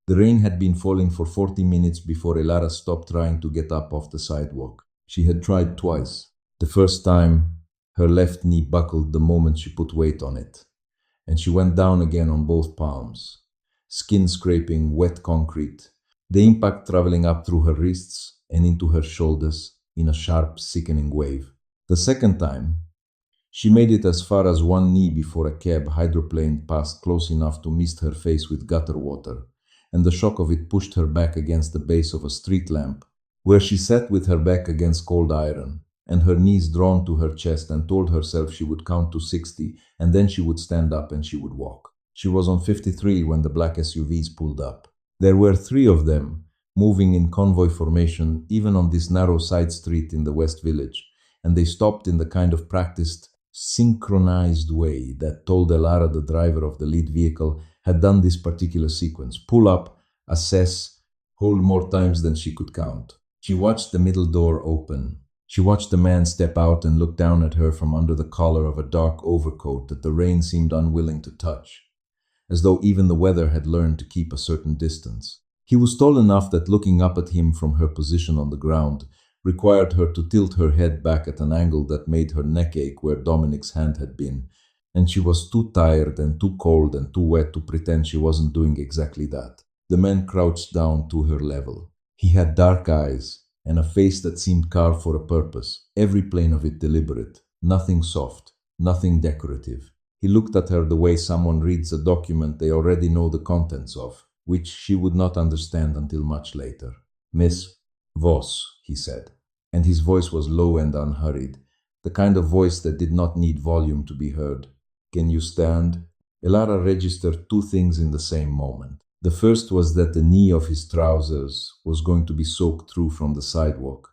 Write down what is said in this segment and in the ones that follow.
The rain had been falling for 40 minutes before Elara stopped trying to get up off the sidewalk. She had tried twice. The first time, her left knee buckled the moment she put weight on it, and she went down again on both palms. Skin scraping, wet concrete, the impact traveling up through her wrists and into her shoulders in a sharp, sickening wave. The second time, she made it as far as one knee before a cab hydroplaned past close enough to mist her face with gutter water, and the shock of it pushed her back against the base of a street lamp, where she sat with her back against cold iron, and her knees drawn to her chest, and told herself she would count to 60, and then she would stand up and she would walk. She was on 53 when the black SUVs pulled up. There were 3 of them, moving in convoy formation even on this narrow side street in the West Village, and they stopped in the kind of practiced, synchronized way that told Elara the driver of the lead vehicle had done this particular sequence: pull up, assess, hold more times than she could count. She watched the middle door open. She watched the man step out and look down at her from under the collar of a dark overcoat that the rain seemed unwilling to touch, as though even the weather had learned to keep a certain distance. He was tall enough that looking up at him from her position on the ground required her to tilt her head back at an angle that made her neck ache where Dominic's hand had been, and she was too tired and too cold and too wet to pretend she wasn't doing exactly that. The man crouched down to her level. He had dark eyes and a face that seemed carved for a purpose, every plane of it deliberate, nothing soft, nothing decorative. He looked at her the way someone reads a document they already know the contents of, which she would not understand until much later. "Miss Voss," he said, and his voice was low and unhurried, the kind of voice that did not need volume to be heard. "Can you stand?" Elara registered 2 things in the same moment. The first was that the knee of his trousers was going to be soaked through from the sidewalk,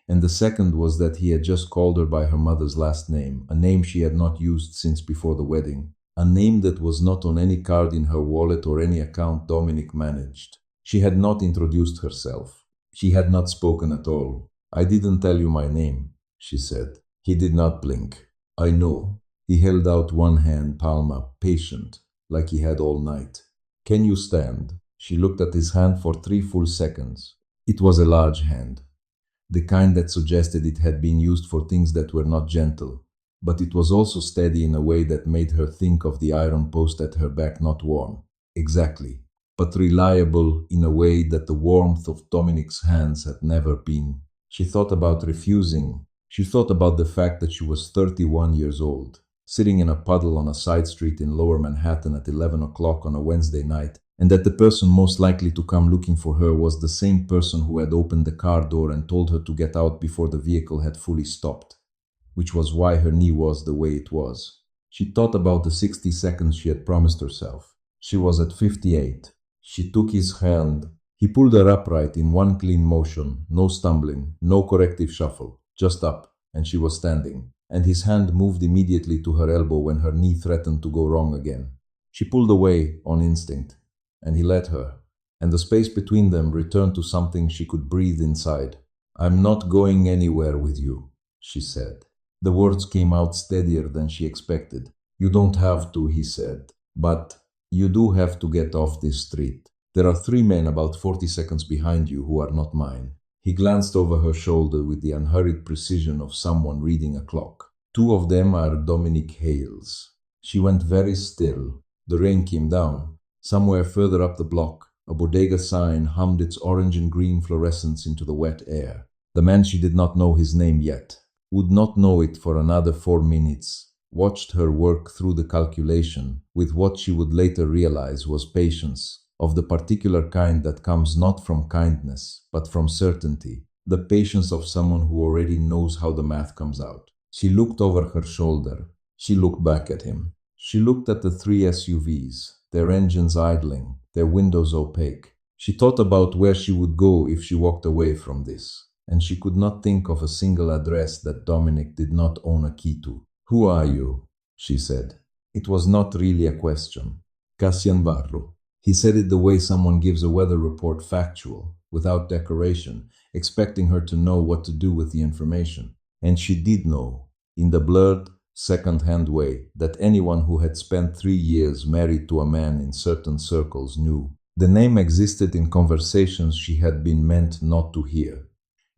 and the second was that he had just called her by her mother's last name, a name she had not used since before the wedding, a name that was not on any card in her wallet or any account Dominic managed. She had not introduced herself. She had not spoken at all. "I didn't tell you my name," she said. He did not blink. "I know." He held out one hand, palm up, patient, like he had all night. "Can you stand?" She looked at his hand for 3 full seconds. It was a large hand, the kind that suggested it had been used for things that were not gentle, but it was also steady in a way that made her think of the iron post at her back, not warm, exactly, but reliable in a way that the warmth of Dominic's hands had never been. She thought about refusing. She thought about the fact that she was 31 years old, sitting in a puddle on a side street in Lower Manhattan at 11 o'clock on a Wednesday night, and that the person most likely to come looking for her was the same person who had opened the car door and told her to get out before the vehicle had fully stopped, which was why her knee was the way it was. She thought about the 60 seconds she had promised herself. She was at 58. She took his hand. He pulled her upright in one clean motion, no stumbling, no corrective shuffle, just up, and she was standing, and his hand moved immediately to her elbow when her knee threatened to go wrong again. She pulled away on instinct, and he let her, and the space between them returned to something she could breathe inside. "I'm not going anywhere with you," she said. The words came out steadier than she expected. "You don't have to," he said, "but you do have to get off this street. There are 3 men about 40 seconds behind you who are not mine." He glanced over her shoulder with the unhurried precision of someone reading a clock. "2 of them are Dominic Hale's." She went very still. The rain came down. Somewhere further up the block, a bodega sign hummed its orange and green fluorescence into the wet air. The man, she did not know his name yet, would not know it for another 4 minutes, watched her work through the calculation with what she would later realize was patience, of the particular kind that comes not from kindness, but from certainty, the patience of someone who already knows how the math comes out. She looked over her shoulder. She looked back at him. She looked at the 3 SUVs, their engines idling, their windows opaque. She thought about where she would go if she walked away from this, and she could not think of a single address that Dominic did not own a key to. "Who are you?" she said. It was not really a question. "Cassian Barro." He said it the way someone gives a weather report, factual, without decoration, expecting her to know what to do with the information. And she did know, in the blurred, second-hand way that anyone who had spent 3 years married to a man in certain circles knew. The name existed in conversations she had been meant not to hear,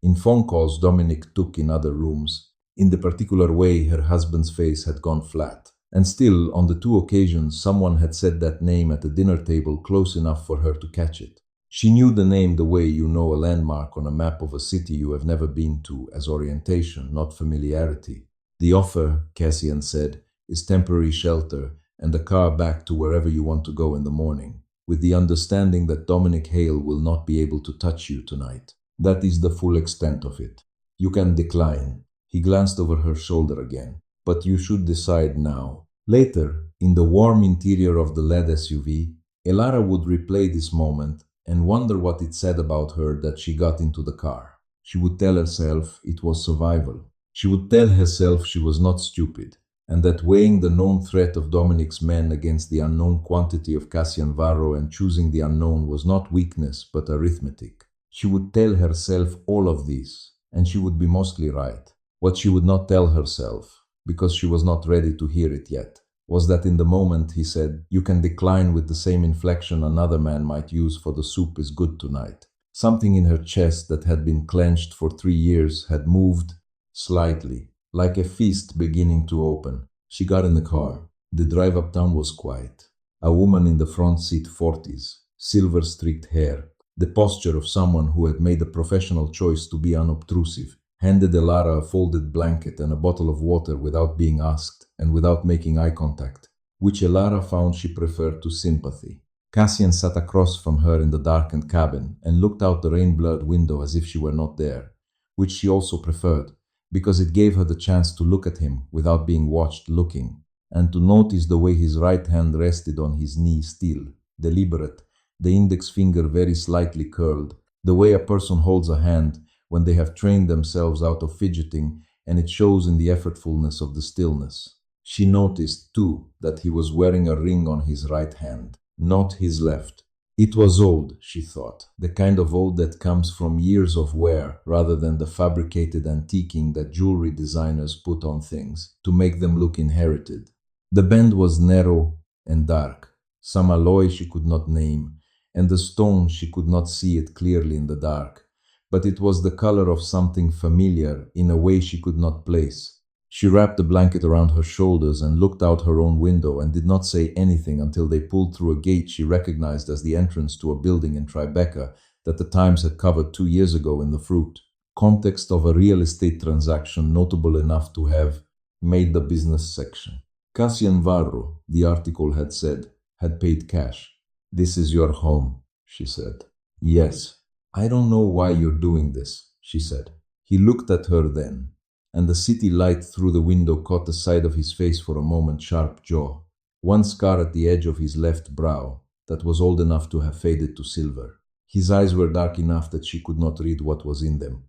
in phone calls Dominic took in other rooms, in the particular way her husband's face had gone flat. And still, on the two occasions, someone had said that name at a dinner table close enough for her to catch it. She knew the name the way you know a landmark on a map of a city you have never been to, as orientation, not familiarity. The offer, Cassian said, is temporary shelter and a car back to wherever you want to go in the morning, with the understanding that Dominic Hale will not be able to touch you tonight. That is the full extent of it. You can decline. He glanced over her shoulder again. But you should decide now. Later, in the warm interior of the LED SUV, Elara would replay this moment and wonder what it said about her that she got into the car. She would tell herself it was survival. She would tell herself she was not stupid, and that weighing the known threat of Dominic's men against the unknown quantity of Cassian Varro and choosing the unknown was not weakness but arithmetic. She would tell herself all of this, and she would be mostly right. What she would not tell herself, because she was not ready to hear it yet, was that in the moment he said, "You can decline," with the same inflection another man might use for "the soup is good tonight." Something in her chest that had been clenched for 3 years had moved slightly, like a fist beginning to open. She got in the car. The drive uptown was quiet. A woman in the front seat, 40s, silver-streaked hair, the posture of someone who had made a professional choice to be unobtrusive, handed Elara a folded blanket and a bottle of water without being asked and without making eye contact, which Elara found she preferred to sympathy. Cassian sat across from her in the darkened cabin and looked out the rain-blurred window as if she were not there, which she also preferred, because it gave her the chance to look at him without being watched looking, and to notice the way his right hand rested on his knee still, deliberate, the index finger very slightly curled, the way a person holds a hand when they have trained themselves out of fidgeting, and it shows in the effortfulness of the stillness. She noticed, too, that he was wearing a ring on his right hand, not his left. It was old, she thought, the kind of old that comes from years of wear rather than the fabricated antiquing that jewelry designers put on things to make them look inherited. The band was narrow and dark, some alloy she could not name, and the stone she could not see it clearly in the dark. But it was the color of something familiar in a way she could not place. She wrapped the blanket around her shoulders and looked out her own window and did not say anything until they pulled through a gate she recognized as the entrance to a building in Tribeca that the Times had covered 2 years ago in the fruit context of a real estate transaction notable enough to have made the business section. Cassian Varro, the article had said, had paid cash. "This is your home," she said. "Yes. I don't know why you're doing this," she said. He looked at her then, and the city light through the window caught the side of his face for a moment, sharp jaw, one scar at the edge of his left brow that was old enough to have faded to silver. His eyes were dark enough that she could not read what was in them,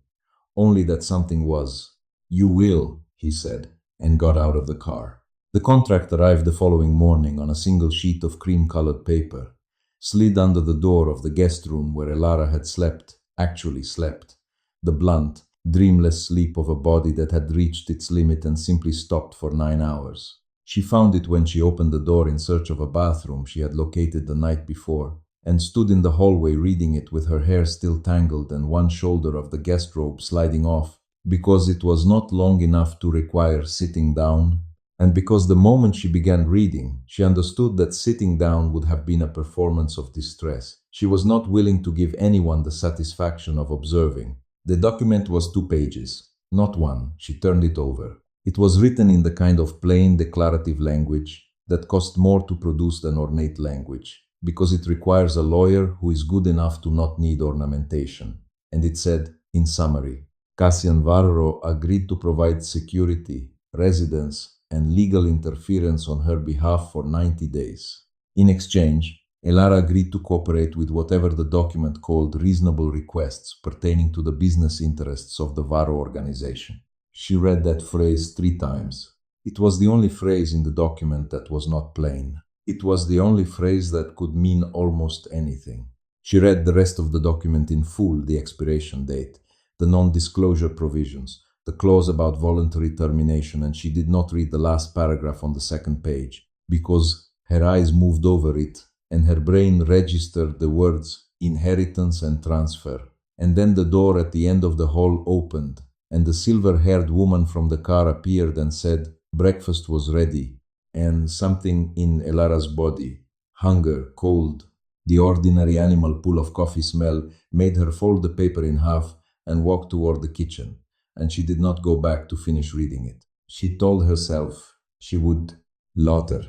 only that something was. "You will," he said, and got out of the car. The contract arrived the following morning on a single sheet of cream-colored paper, slid under the door of the guest room where Elara had slept, actually slept, the blunt, dreamless sleep of a body that had reached its limit and simply stopped for 9 hours. She found it when she opened the door in search of a bathroom she had located the night before, and stood in the hallway reading it with her hair still tangled and one shoulder of the guest robe sliding off, because it was not long enough to require sitting down, and because the moment she began reading, she understood that sitting down would have been a performance of distress. She was not willing to give anyone the satisfaction of observing. The document was 2 pages, not 1. She turned it over. It was written in the kind of plain declarative language that cost more to produce than ornate language, because it requires a lawyer who is good enough to not need ornamentation. And it said, in summary, Cassian Varro agreed to provide security, residence, and legal interference on her behalf for 90 days. In exchange, Elara agreed to cooperate with whatever the document called reasonable requests pertaining to the business interests of the Varro organization. She read that phrase 3 times. It was the only phrase in the document that was not plain. It was the only phrase that could mean almost anything. She read the rest of the document in full, the expiration date, the non-disclosure provisions, the clause about voluntary termination, and she did not read the last paragraph on the 2nd page, because her eyes moved over it and her brain registered the words inheritance and transfer. And then the door at the end of the hall opened, and the silver-haired woman from the car appeared and said, "Breakfast was ready," and something in Elara's body, hunger, cold, the ordinary animal pull of coffee smell, made her fold the paper in half and walk toward the kitchen, and she did not go back to finish reading it. She told herself she would later.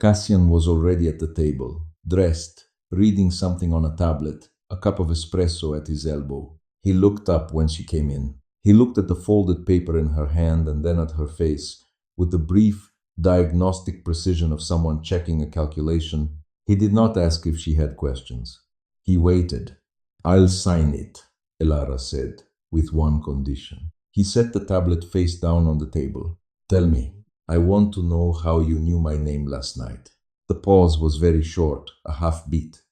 Cassian was already at the table, dressed, reading something on a tablet, a cup of espresso at his elbow. He looked up when she came in. He looked at the folded paper in her hand and then at her face, with the brief, diagnostic precision of someone checking a calculation. He did not ask if she had questions. He waited. "I'll sign it," Elara said, with one condition. He set the tablet face down on the table. "Tell me, I want to know how you knew my name last night." The pause was very short, a half-beat,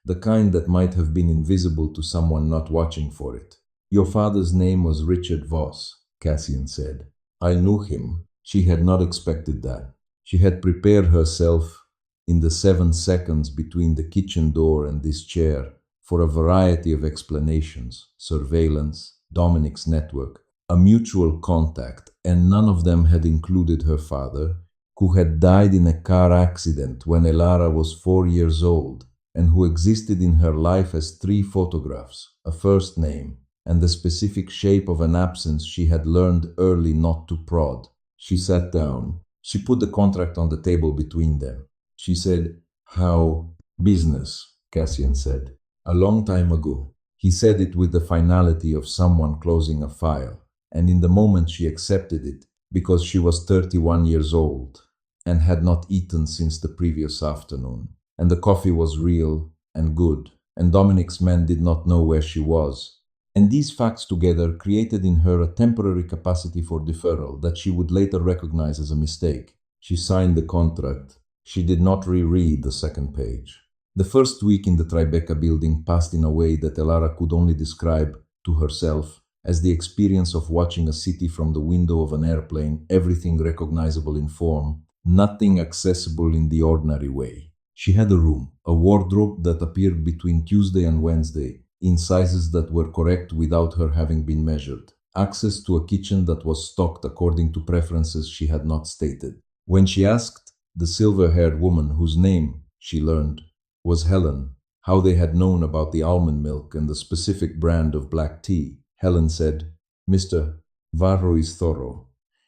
the kind that might have been invisible to someone not watching for it. "Your father's name was Richard Voss," Cassian said. "I knew him." She had not expected that. She had prepared herself in the 7 seconds between the kitchen door and this chair for a variety of explanations: surveillance, Dominic's network, a mutual contact, and none of them had included her father, who had died in a car accident when Elara was 4 years old, and who existed in her life as 3 photographs, a first name, and the specific shape of an absence she had learned early not to prod. She sat down. She put the contract on the table between them. She said, "How business," Cassian said. "A long time ago." He said it with the finality of someone closing a file, and in the moment she accepted it, because she was 31 years old and had not eaten since the previous afternoon, and the coffee was real and good, and Dominic's men did not know where she was. And these facts together created in her a temporary capacity for deferral that she would later recognize as a mistake. She signed the contract. She did not reread the second page. The first week in the Tribeca building passed in a way that Elara could only describe to herself as the experience of watching a city from the window of an airplane, everything recognizable in form, nothing accessible in the ordinary way. She had a room, a wardrobe that appeared between Tuesday and Wednesday, in sizes that were correct without her having been measured, access to a kitchen that was stocked according to preferences she had not stated. When she asked the silver-haired woman, whose name, she learned, was Helen, how they had known about the almond milk and the specific brand of black tea, Helen said, "Mr. Varro is thorough,"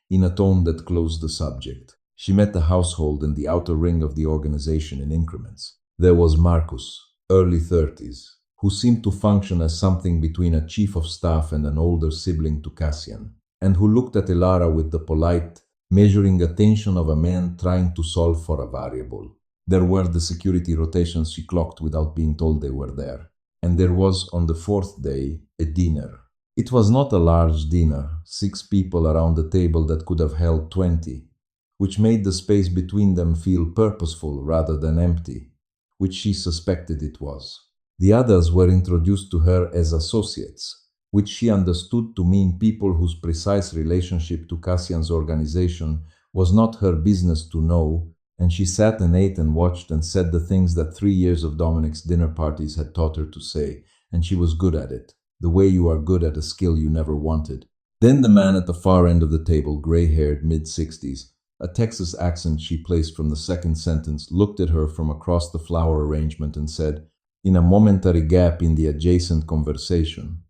in a tone that closed the subject. She met the household and the outer ring of the organization in increments. There was Marcus, early 30s, who seemed to function as something between a chief of staff and an older sibling to Cassian, and who looked at Elara with the polite, measuring attention of a man trying to solve for a variable. There were the security rotations she clocked without being told they were there. And there was, on the 4th day, a dinner. It was not a large dinner, 6 people around a table that could have held 20, which made the space between them feel purposeful rather than empty, which she suspected it was. The others were introduced to her as associates, which she understood to mean people whose precise relationship to Cassian's organization was not her business to know, and she sat and ate and watched and said the things that 3 years of Dominic's dinner parties had taught her to say, and she was good at it, the way you are good at a skill you never wanted. Then the man at the far end of the table, gray-haired, mid-60s, a Texas accent she placed from the second sentence, looked at her from across the flower arrangement and said, in a momentary gap in the adjacent conversation,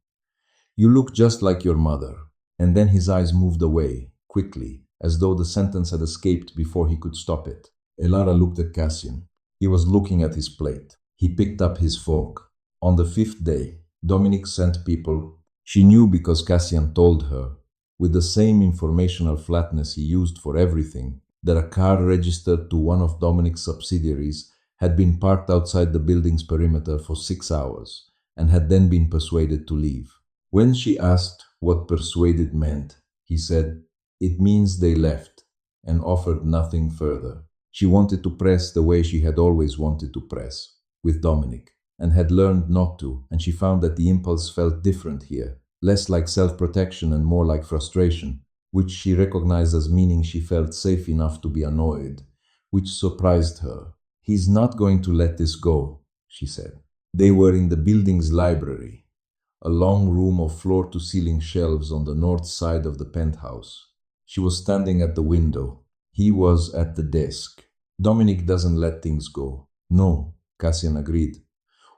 "You look just like your mother." And then his eyes moved away, quickly, as though the sentence had escaped before he could stop it. Elara looked at Cassian. He was looking at his plate. He picked up his fork. On the 5th day, Dominic sent people. She knew because Cassian told her, with the same informational flatness he used for everything, that a car registered to one of Dominic's subsidiaries had been parked outside the building's perimeter for 6 hours and had then been persuaded to leave. When she asked what persuaded meant, he said, "It means they left," and offered nothing further. She wanted to press the way she had always wanted to press, with Dominic, and had learned not to, and she found that the impulse felt different here, less like self-protection and more like frustration, which she recognized as meaning she felt safe enough to be annoyed, which surprised her. He's not going to let this go, she said. They were in the building's library, a long room of floor to ceiling shelves on the north side of the penthouse. She was standing at the window. He was at the desk. Dominic doesn't let things go. No, Cassian agreed,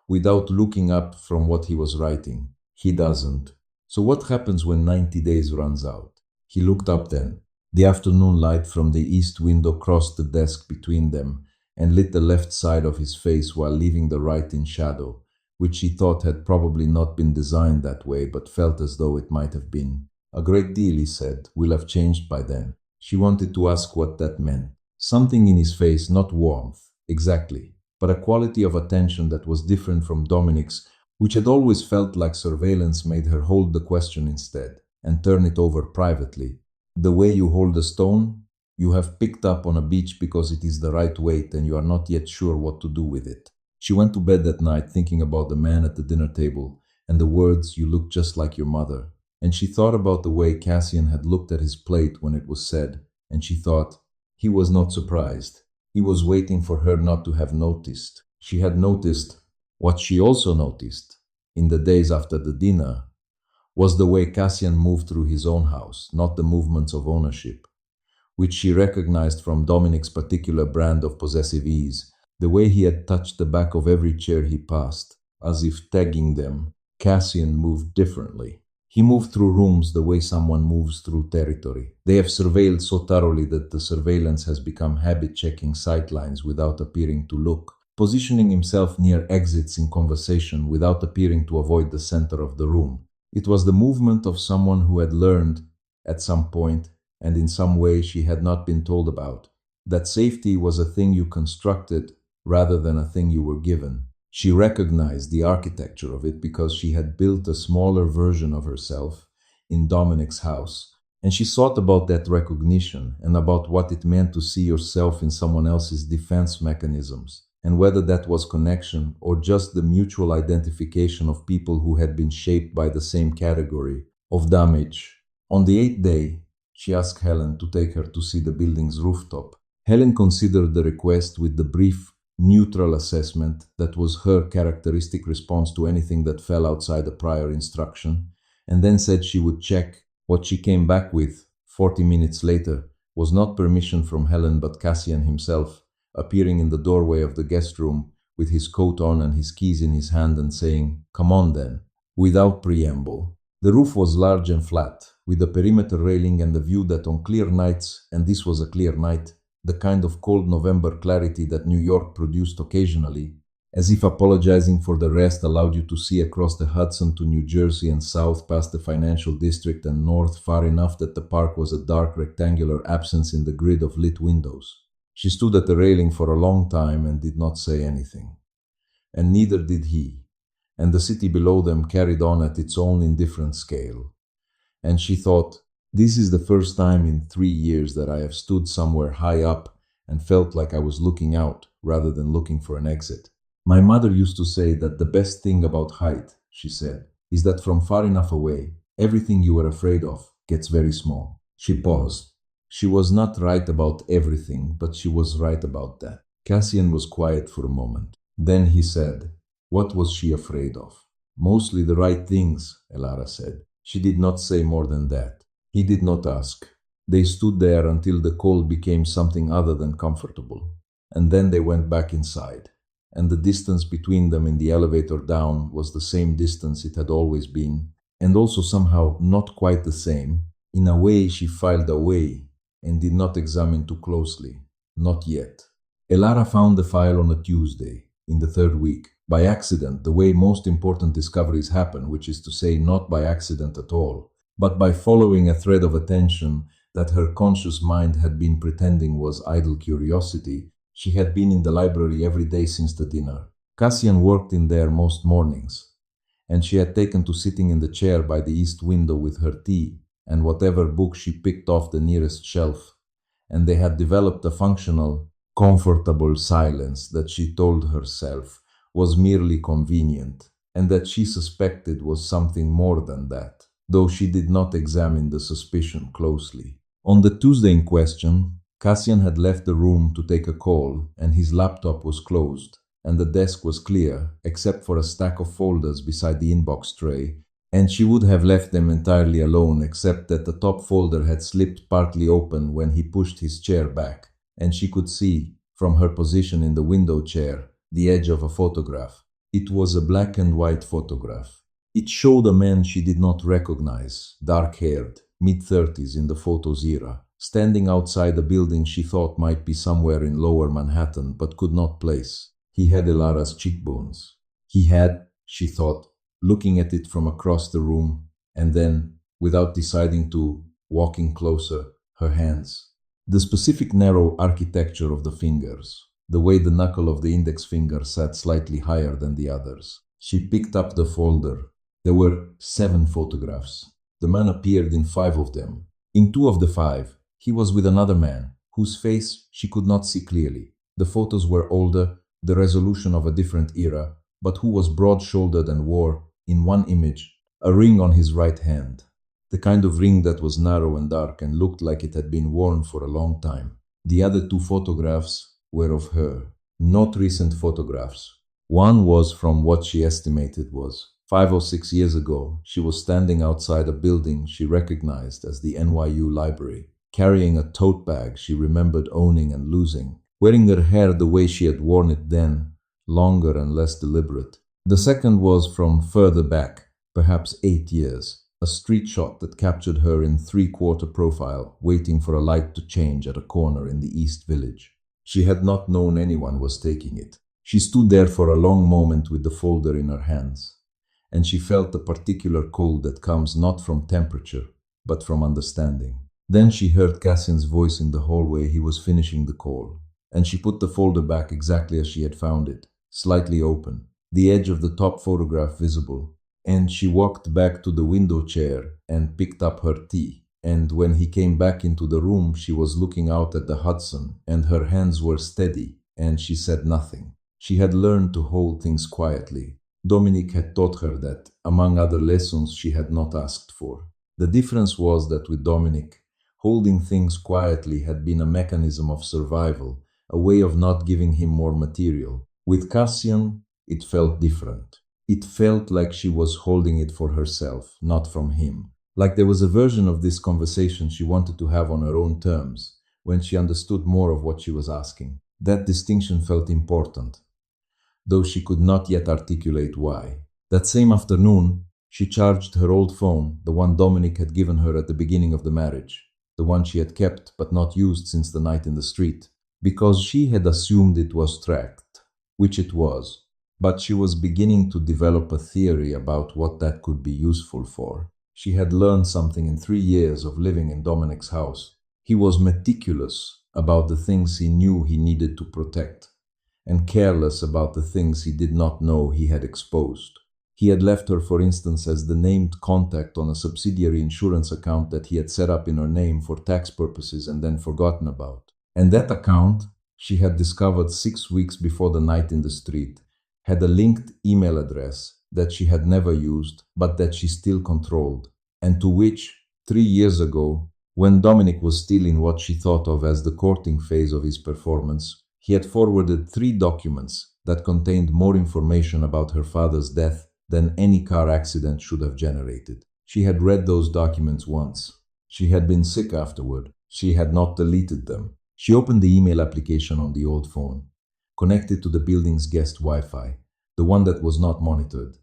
without looking up from what he was writing. He doesn't. So what happens when 90 days runs out? He looked up then. The afternoon light from the east window crossed the desk between them and lit the left side of his face while leaving the right in shadow, which she thought had probably not been designed that way but felt as though it might have been. A great deal, he said, will have changed by then. She wanted to ask what that meant. Something in his face, not warmth, exactly, but a quality of attention that was different from Dominic's, which had always felt like surveillance, made her hold the question instead and turn it over privately. The way you hold a stone you have picked up on a beach because it is the right weight and you are not yet sure what to do with it. She went to bed that night thinking about the man at the dinner table and the words, "You look just like your mother." And she thought about the way Cassian had looked at his plate when it was said, and she thought, he was not surprised. He was waiting for her not to have noticed. She had noticed. What she also noticed, in the days after the dinner, was the way Cassian moved through his own house, not the movements of ownership, which she recognized from Dominic's particular brand of possessive ease, the way he had touched the back of every chair he passed, as if tagging them. Cassian moved differently. He moved through rooms the way someone moves through territory. They have surveilled so thoroughly that the surveillance has become habit-checking sightlines without appearing to look, positioning himself near exits in conversation without appearing to avoid the center of the room. It was the movement of someone who had learned, at some point, and in some way she had not been told about, that safety was a thing you constructed rather than a thing you were given. She recognized the architecture of it because she had built a smaller version of herself in Dominic's house, and she thought about that recognition and about what it meant to see yourself in someone else's defense mechanisms, and whether that was connection or just the mutual identification of people who had been shaped by the same category of damage. On the 8th day, she asked Helen to take her to see the building's rooftop. Helen considered the request with the brief, neutral assessment that was her characteristic response to anything that fell outside the prior instruction, and then said she would check. What she came back with, 40 minutes later, was not permission from Helen but Cassian himself, appearing in the doorway of the guest room with his coat on and his keys in his hand and saying, "Come on then," without preamble. The roof was large and flat, with a perimeter railing and the view that on clear nights, and this was a clear night, the kind of cold November clarity that New York produced occasionally, as if apologizing for the rest, allowed you to see across the Hudson to New Jersey and south past the financial district and north far enough that the park was a dark rectangular absence in the grid of lit windows. She stood at the railing for a long time and did not say anything. And neither did he, and the city below them carried on at its own indifferent scale. And she thought, this is the first time in 3 years that I have stood somewhere high up and felt like I was looking out rather than looking for an exit. My mother used to say that the best thing about height, she said, is that from far enough away, everything you were afraid of gets very small. She paused. She was not right about everything, but she was right about that. Cassian was quiet for a moment. Then he said, what was she afraid of? Mostly the right things, Elara said. She did not say more than that. He did not ask. They stood there until the cold became something other than comfortable. And then they went back inside. And the distance between them in the elevator down was the same distance it had always been, and also somehow not quite the same. In a way she filed away and did not examine too closely. Not yet. Elara found the file on a Tuesday, in the 3rd week, by accident, the way most important discoveries happen, which is to say not by accident at all, but by following a thread of attention that her conscious mind had been pretending was idle curiosity. She had been in the library every day since the dinner. Cassian worked in there most mornings, and she had taken to sitting in the chair by the east window with her tea and whatever book she picked off the nearest shelf, and they had developed a functional, comfortable silence that she told herself was merely convenient, and that she suspected was something more than that, though she did not examine the suspicion closely. On the Tuesday in question, Cassian had left the room to take a call, and his laptop was closed, and the desk was clear, except for a stack of folders beside the inbox tray, and she would have left them entirely alone except that the top folder had slipped partly open when he pushed his chair back, and she could see, from her position in the window chair, the edge of a photograph. It was a black and white photograph. It showed a man she did not recognize, dark-haired, mid-30s in the photo's era, standing outside a building she thought might be somewhere in lower Manhattan but could not place. He had Elara's cheekbones. He had, she thought, looking at it from across the room, and then, without deciding to, walking closer, her hands. The specific narrow architecture of the fingers, the way the knuckle of the index finger sat slightly higher than the others. She picked up the folder. There were 7 photographs. The man appeared in 5 of them. In 2 of the 5, he was with another man, whose face she could not see clearly. The photos were older, the resolution of a different era, but who was broad-shouldered and wore, in one image, a ring on his right hand. The kind of ring that was narrow and dark and looked like it had been worn for a long time. The other 2 photographs were of her, not recent photographs. One was from what she estimated was 5 or 6 years ago. She was standing outside a building she recognized as the NYU library, carrying a tote bag she remembered owning and losing, wearing her hair the way she had worn it then, longer and less deliberate. The second was from further back, perhaps 8 years, a street shot that captured her in 3/4 profile, waiting for a light to change at a corner in the East Village. She had not known anyone was taking it. She stood there for a long moment with the folder in her hands, and she felt a particular cold that comes not from temperature, but from understanding. Then she heard Cassian's voice in the hallway. He was finishing the call, and she put the folder back exactly as she had found it, slightly open, the edge of the top photograph visible, and she walked back to the window chair and picked up her tea. And when he came back into the room, she was looking out at the Hudson, and her hands were steady, and she said nothing. She had learned to hold things quietly. Dominic had taught her that, among other lessons she had not asked for. The difference was that with Dominic, holding things quietly had been a mechanism of survival, a way of not giving him more material. With Cassian, it felt different. It felt like she was holding it for herself, not from him. Like there was a version of this conversation she wanted to have on her own terms, when she understood more of what she was asking. That distinction felt important, though she could not yet articulate why. That same afternoon, she charged her old phone, the one Dominic had given her at the beginning of the marriage, the one she had kept but not used since the night in the street, because she had assumed it was tracked, which it was. But she was beginning to develop a theory about what that could be useful for. She had learned something in 3 years of living in Dominic's house. He was meticulous about the things he knew he needed to protect, and careless about the things he did not know he had exposed. He had left her, for instance, as the named contact on a subsidiary insurance account that he had set up in her name for tax purposes and then forgotten about. And that account, she had discovered 6 weeks before the night in the street, had a linked email address that she had never used, but that she still controlled, and to which, 3 years ago, when Dominic was still in what she thought of as the courting phase of his performance, he had forwarded 3 documents that contained more information about her father's death than any car accident should have generated. She had read those documents once. She had been sick afterward. She had not deleted them. She opened the email application on the old phone, connected to the building's guest Wi-Fi, the one that was not monitored,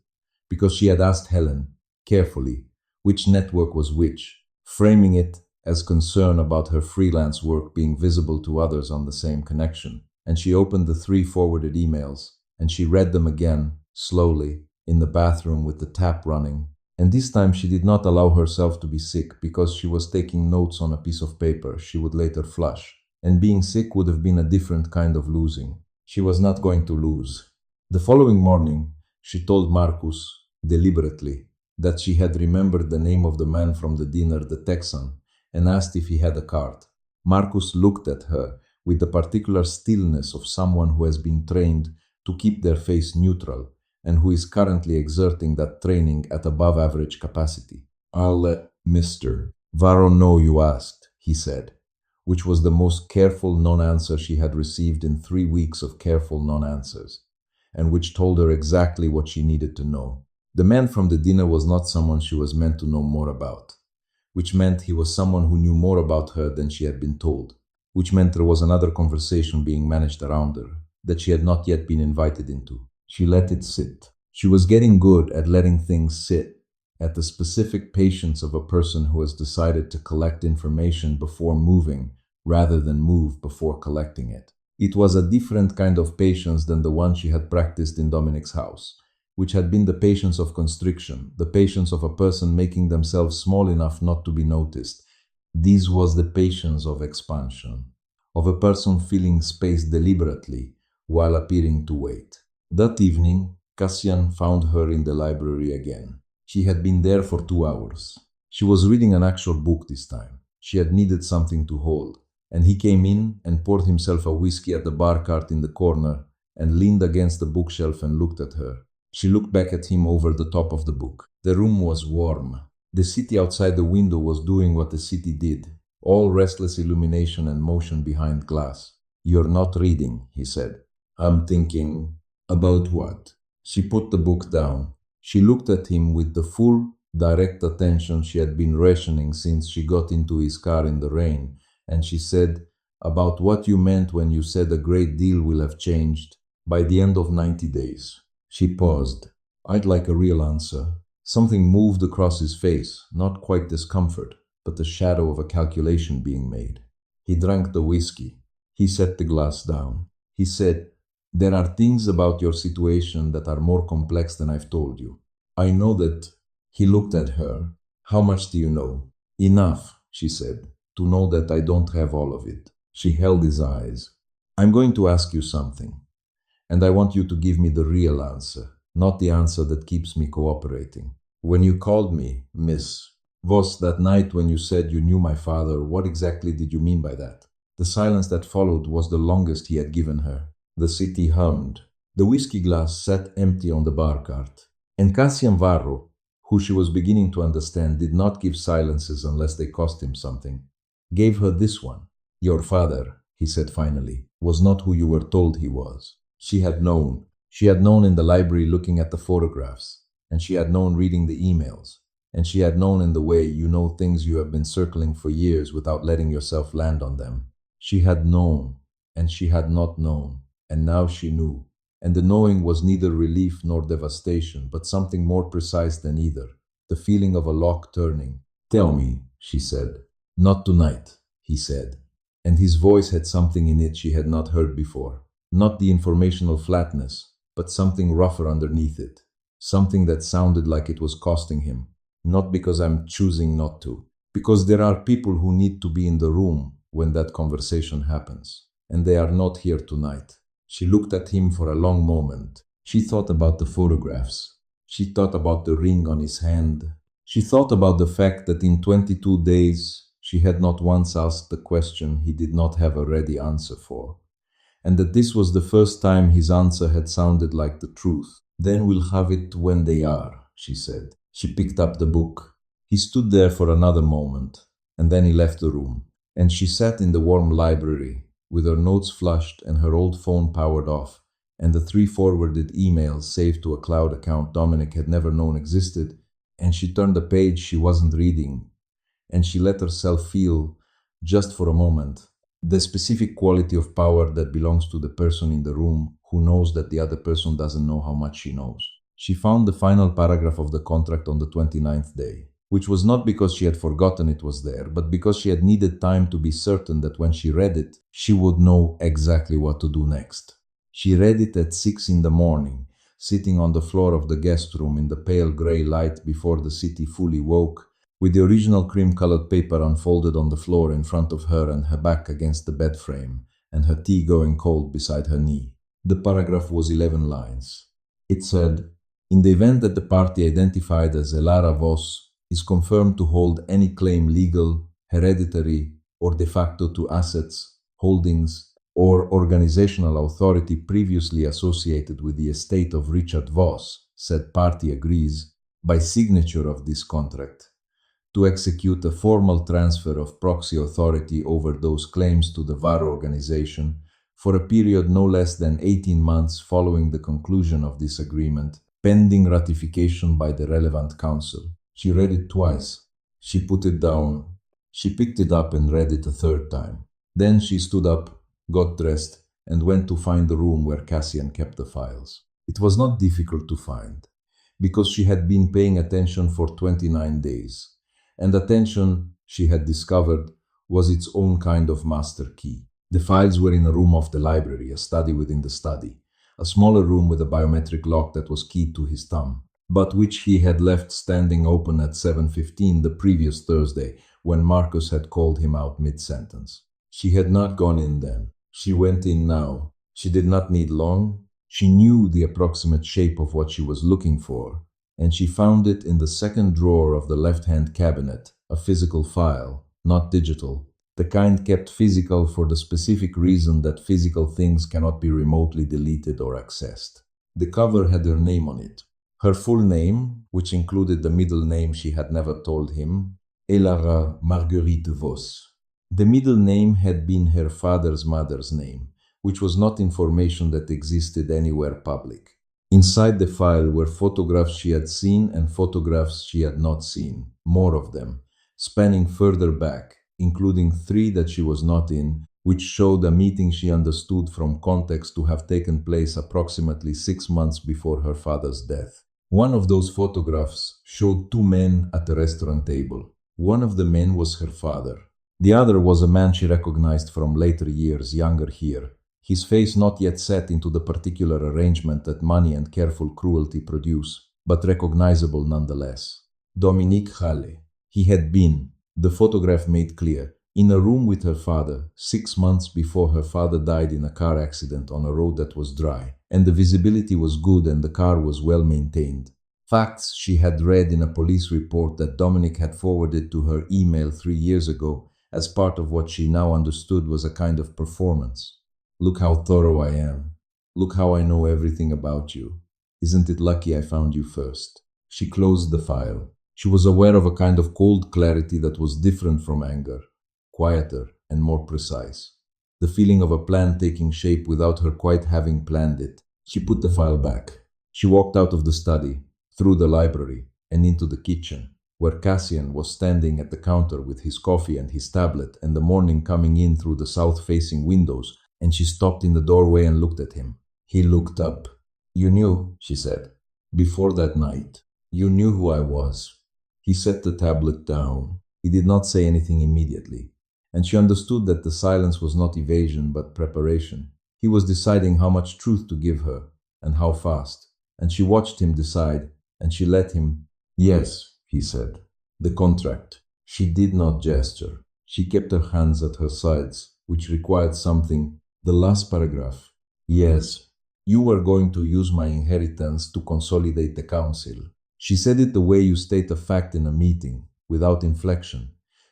because she had asked Helen, carefully, which network was which, framing it as concern about her freelance work being visible to others on the same connection. And she opened the 3 forwarded emails, and she read them again, slowly, in the bathroom with the tap running. And this time she did not allow herself to be sick because she was taking notes on a piece of paper she would later flush. And being sick would have been a different kind of losing. She was not going to lose. The following morning, she told Marcus, deliberately, that she had remembered the name of the man from the dinner, the Texan, and asked if he had a card. Marcus looked at her with the particular stillness of someone who has been trained to keep their face neutral and who is currently exerting that training at above average capacity. "I'll let Mr. Varro know you asked," he said, which was the most careful non-answer she had received in 3 weeks of careful non-answers, and which told her exactly what she needed to know. The man from the dinner was not someone she was meant to know more about, which meant he was someone who knew more about her than she had been told, which meant there was another conversation being managed around her that she had not yet been invited into. She let it sit. She was getting good at letting things sit, at the specific patience of a person who has decided to collect information before moving rather than move before collecting it. It was a different kind of patience than the one she had practiced in Dominic's house, which had been the patience of constriction, the patience of a person making themselves small enough not to be noticed. This was the patience of expansion, of a person filling space deliberately while appearing to wait. That evening, Cassian found her in the library again. She had been there for 2 hours. She was reading an actual book this time. She had needed something to hold, and he came in and poured himself a whiskey at the bar cart in the corner and leaned against the bookshelf and looked at her. She looked back at him over the top of the book. The room was warm. The city outside the window was doing what the city did, all restless illumination and motion behind glass. "You're not reading," he said. "I'm thinking." "About what?" She put the book down. She looked at him with the full, direct attention she had been rationing since she got into his car in the rain, and she said, "About what you meant when you said a great deal will have changed by the end of 90 days. She paused. "I'd like a real answer." Something moved across his face, not quite discomfort, but the shadow of a calculation being made. He drank the whiskey. He set the glass down. He said, "There are things about your situation that are more complex than I've told you. I know that." He looked at her. "How much do you know?" "Enough," she said, "to know that I don't have all of it." She held his eyes. "I'm going to ask you something, and I want you to give me the real answer, not the answer that keeps me cooperating. When you called me, Miss Voss, that night when you said you knew my father, what exactly did you mean by that?" The silence that followed was the longest he had given her. The city hummed. The whiskey glass sat empty on the bar cart. And Cassian Varro, who she was beginning to understand did not give silences unless they cost him something, gave her this one. "Your father," he said finally, "was not who you were told he was." She had known. She had known in the library looking at the photographs, and she had known reading the emails, and she had known in the way you know things you have been circling for years without letting yourself land on them. She had known, and she had not known, and now she knew. And the knowing was neither relief nor devastation, but something more precise than either, the feeling of a lock turning. "Tell me," she said. "Not tonight," he said, and his voice had something in it she had not heard before. Not the informational flatness, but something rougher underneath it. Something that sounded like it was costing him. "Not because I'm choosing not to. Because there are people who need to be in the room when that conversation happens. And they are not here tonight." She looked at him for a long moment. She thought about the photographs. She thought about the ring on his hand. She thought about the fact that in 22 days she had not once asked the question he did not have a ready answer for. And that this was the first time his answer had sounded like the truth. "Then we'll have it when they are," she said. She picked up the book. He stood there for another moment, and then he left the room. And she sat in the warm library, with her notes flushed and her old phone powered off, and the 3 forwarded emails saved to a cloud account Dominic had never known existed, and she turned a page she wasn't reading, and she let herself feel, just for a moment, the specific quality of power that belongs to the person in the room who knows that the other person doesn't know how much she knows. She found the final paragraph of the contract on the 29th day, which was not because she had forgotten it was there, but because she had needed time to be certain that when she read it, she would know exactly what to do next. She read it at 6 in the morning, sitting on the floor of the guest room in the pale gray light before the city fully woke, with the original cream-colored paper unfolded on the floor in front of her and her back against the bed frame, and her tea going cold beside her knee. The paragraph was 11 lines. It said, "In the event that the party identified as Elara Voss is confirmed to hold any claim legal, hereditary, or de facto to assets, holdings, or organizational authority previously associated with the estate of Richard Voss, said party agrees, by signature of this contract, to execute a formal transfer of proxy authority over those claims to the VAR organization for a period no less than 18 months following the conclusion of this agreement, pending ratification by the relevant council. She read it twice. She put it down. She picked it up and read it a third time. Then she stood up, got dressed, and went to find the room where Cassian kept the files. It was not difficult to find, because she had been paying attention for 29 days, and attention, she had discovered, was its own kind of master key. The files were in a room off the library, a study within the study, a smaller room with a biometric lock that was keyed to his thumb, but which he had left standing open at 7:15 the previous Thursday, when Marcus had called him out mid-sentence. She had not gone in then. She went in now. She did not need long. She knew the approximate shape of what she was looking for, and she found it in the second drawer of the left-hand cabinet, a physical file, not digital, the kind kept physical for the specific reason that physical things cannot be remotely deleted or accessed. The cover had her name on it. Her full name, which included the middle name she had never told him, Elara Marguerite Vos. The middle name had been her father's mother's name, which was not information that existed anywhere public. Inside the file were photographs she had seen and photographs she had not seen, more of them, spanning further back, including 3 that she was not in, which showed a meeting she understood from context to have taken place approximately 6 months before her father's death. One of those photographs showed 2 men at a restaurant table. One of the men was her father. The other was a man she recognized from later years, younger here, his face not yet set into the particular arrangement that money and careful cruelty produce, but recognizable nonetheless. Dominique Halle. He had been, the photograph made clear, in a room with her father 6 months before her father died in a car accident on a road that was dry, and the visibility was good and the car was well maintained. Facts she had read in a police report that Dominic had forwarded to her email 3 years ago as part of what she now understood was a kind of performance. Look how thorough I am. Look how I know everything about you. Isn't it lucky I found you first? She closed the file. She was aware of a kind of cold clarity that was different from anger, quieter and more precise. The feeling of a plan taking shape without her quite having planned it. She put the file back. She walked out of the study, through the library, and into the kitchen, where Cassian was standing at the counter with his coffee and his tablet and the morning coming in through the south-facing windows, and she stopped in the doorway and looked at him. He looked up. "You knew," she said, "before that night. You knew who I was." He set the tablet down. He did not say anything immediately, and she understood that the silence was not evasion but preparation. He was deciding how much truth to give her, and how fast, and she watched him decide, and she let him. "Yes," he said. "The contract." She did not gesture. She kept her hands at her sides, which required something. The last paragraph. "Yes, you were going to use my inheritance to consolidate the council." She said it the way you state a fact in a meeting, without inflection,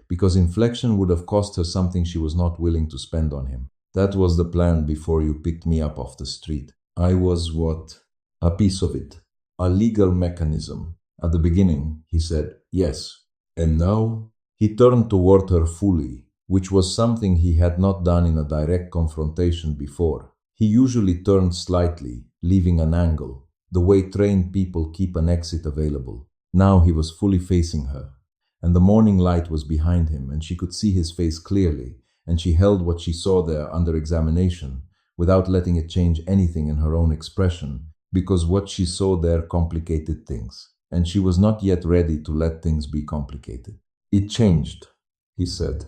because inflection would have cost her something she was not willing to spend on him. "That was the plan before you picked me up off the street. I was what? A piece of it. A legal mechanism. At the beginning," he said, "yes. And now?" He turned toward her fully, which was something he had not done in a direct confrontation before. He usually turned slightly, leaving an angle, the way trained people keep an exit available. Now he was fully facing her, and the morning light was behind him, and she could see his face clearly, and she held what she saw there under examination, without letting it change anything in her own expression, because what she saw there complicated things, and she was not yet ready to let things be complicated. "It changed," he said.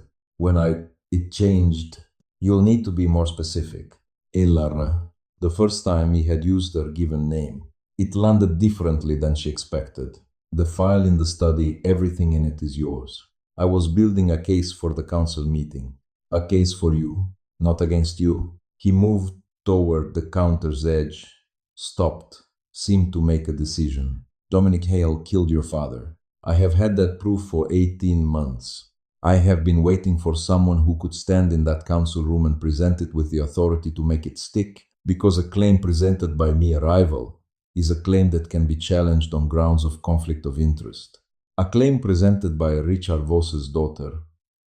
It changed. You'll need to be more specific." Elara. The first time he had used her given name. It landed differently than she expected. "The file in the study, everything in it is yours. I was building a case for the council meeting. A case for you, not against you." He moved toward the counter's edge, stopped, seemed to make a decision. "Dominic Hale killed your father. I have had that proof for 18 months. I have been waiting for someone who could stand in that council room and present it with the authority to make it stick, because a claim presented by me, a rival, is a claim that can be challenged on grounds of conflict of interest. A claim presented by Richard Voss's daughter,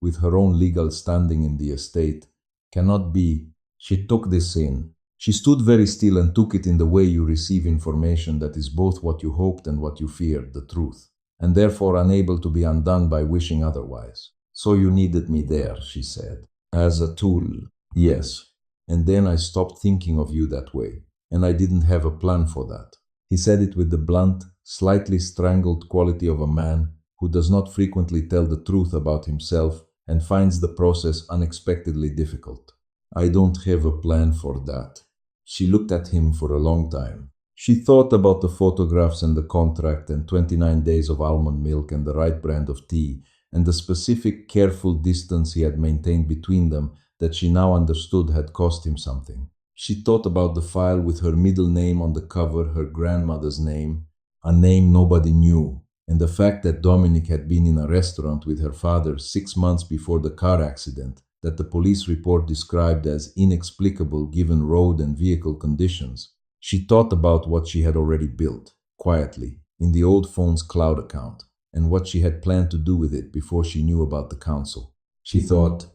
with her own legal standing in the estate, cannot be. She took this in. She stood very still and took it in the way you receive information that is both what you hoped and what you feared, the truth, and therefore unable to be undone by wishing otherwise. So you needed me there, she said. As a tool. Yes. And then I stopped thinking of you that way, and I didn't have a plan for that. He said it with the blunt, slightly strangled quality of a man who does not frequently tell the truth about himself and finds the process unexpectedly difficult. I don't have a plan for that. She looked at him for a long time. She thought about the photographs and the contract and 29 days of almond milk and the right brand of tea and the specific careful distance he had maintained between them that she now understood had cost him something. She thought about the file with her middle name on the cover, her grandmother's name, a name nobody knew, and the fact that Dominic had been in a restaurant with her father 6 months before the car accident that the police report described as inexplicable given road and vehicle conditions. She thought about what she had already built, quietly, in the old phone's cloud account, and what she had planned to do with it before she knew about the council. She thought,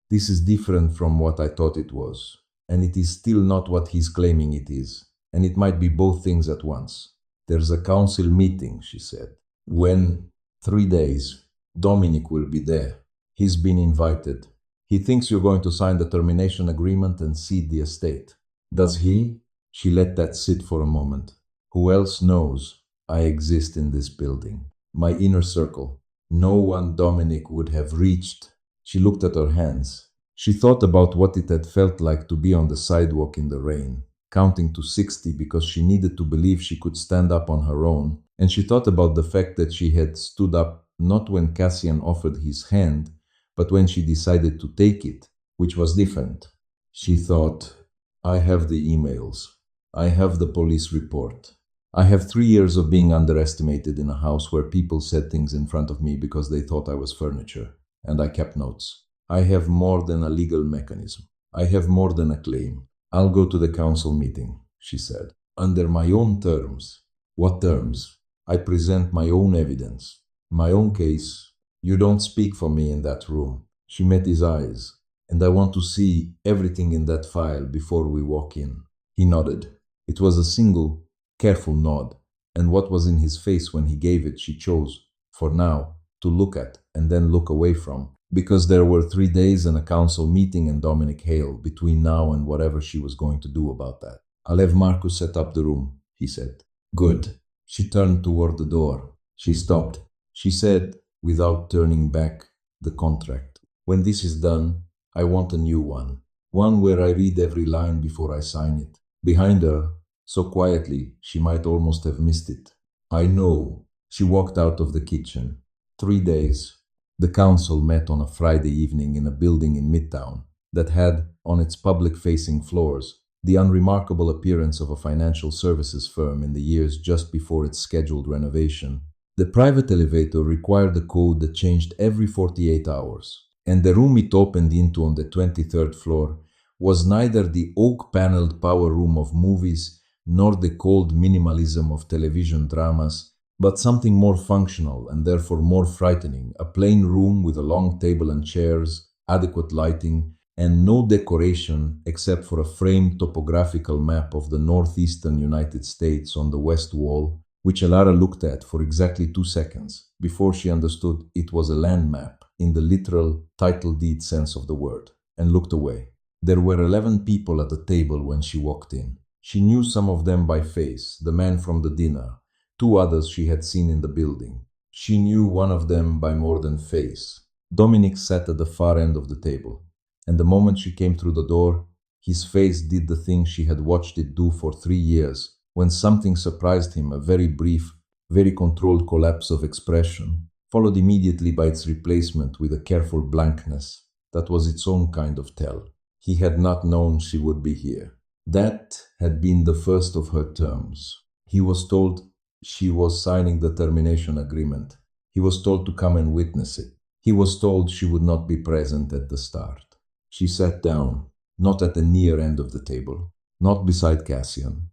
this is different from what I thought it was, and it is still not what he's claiming it is, and it might be both things at once. There's a council meeting, she said. When? 3 days. Dominic will be there. He's been invited. He thinks you're going to sign the termination agreement and cede the estate. Does he? She let that sit for a moment. Who else knows I exist in this building? My inner circle. No one Dominic would have reached. She looked at her hands. She thought about what it had felt like to be on the sidewalk in the rain, counting to 60 because she needed to believe she could stand up on her own, and she thought about the fact that she had stood up not when Cassian offered his hand, but when she decided to take it, which was different. She thought, I have the emails. I have the police report. I have 3 years of being underestimated in a house where people said things in front of me because they thought I was furniture, and I kept notes. I have more than a legal mechanism. I have more than a claim. I'll go to the council meeting, she said, under my own terms. What terms? I present my own evidence, my own case. You don't speak for me in that room. She met his eyes, and I want to see everything in that file before we walk in. He nodded. It was a single, careful nod, and what was in his face when he gave it she chose, for now, to look at and then look away from, because there were 3 days and a council meeting and Dominic Hale between now and whatever she was going to do about that. I'll have Marcus set up the room, he said. Good. She turned toward the door. She stopped. She said, without turning back, the contract. When this is done, I want a new one. One where I read every line before I sign it. Behind her, so quietly, she might almost have missed it. I know. She walked out of the kitchen. 3 days. The council met on a Friday evening in a building in Midtown that had, on its public-facing floors, the unremarkable appearance of a financial services firm in the years just before its scheduled renovation. The private elevator required a code that changed every 48 hours, and the room it opened into on the 23rd floor was neither the oak-paneled power room of movies nor the cold minimalism of television dramas, but something more functional and therefore more frightening, a plain room with a long table and chairs, adequate lighting, and no decoration except for a framed topographical map of the northeastern United States on the west wall, which Alara looked at for exactly 2 seconds before she understood it was a land map in the literal title deed sense of the word, and looked away. There were 11 people at the table when she walked in. She knew some of them by face, the man from the dinner, 2 others she had seen in the building. She knew one of them by more than face. Dominic sat at the far end of the table, and the moment she came through the door, his face did the thing she had watched it do for 3 years, when something surprised him, a very brief, very controlled collapse of expression, followed immediately by its replacement with a careful blankness that was its own kind of tell. He had not known she would be here. That had been the first of her terms. He was told she was signing the termination agreement. He was told to come and witness it. He was told she would not be present at the start. She sat down, not at the near end of the table, not beside Cassian,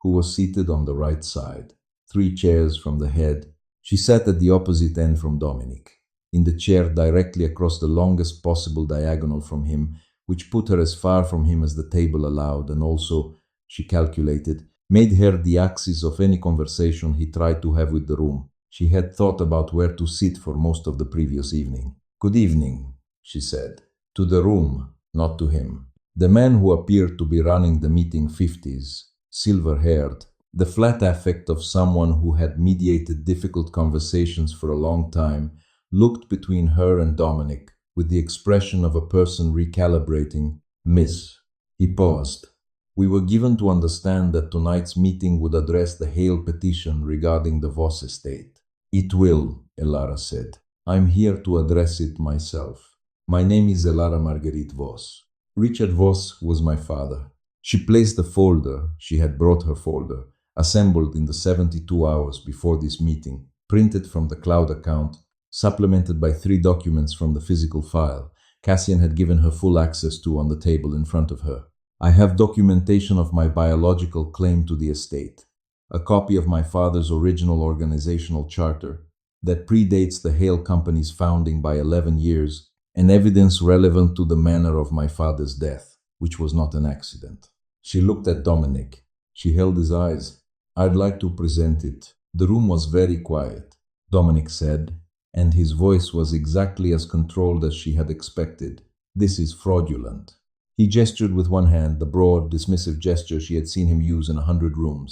who was seated on the right side, 3 chairs from the head. She sat at the opposite end from Dominic, in the chair directly across the longest possible diagonal from him, which put her as far from him as the table allowed, and also, she calculated, made her the axis of any conversation he tried to have with the room. She had thought about where to sit for most of the previous evening. "Good evening," she said, to the room, not to him. The man who appeared to be running the meeting, 50s, silver-haired, the flat affect of someone who had mediated difficult conversations for a long time, looked between her and Dominic with the expression of a person recalibrating. "Miss," he paused. "We were given to understand that tonight's meeting would address the Hale petition regarding the Voss estate." "It will," Elara said. "I'm here to address it myself. My name is Elara Marguerite Voss. Richard Voss was my father." She placed the folder, she had brought her folder, assembled in the 72 hours before this meeting, printed from the cloud account, supplemented by 3 documents from the physical file Cassian had given her full access to, on the table in front of her. "I have documentation of my biological claim to the estate, a copy of my father's original organizational charter that predates the Hale Company's founding by 11 years, and evidence relevant to the manner of my father's death, which was not an accident." She looked at Dominic. She held his eyes. "I'd like to present it." The room was very quiet, Dominic said, and his voice was exactly as controlled as she had expected. "This is fraudulent." He gestured with one hand, the broad, dismissive gesture she had seen him use in 100 rooms,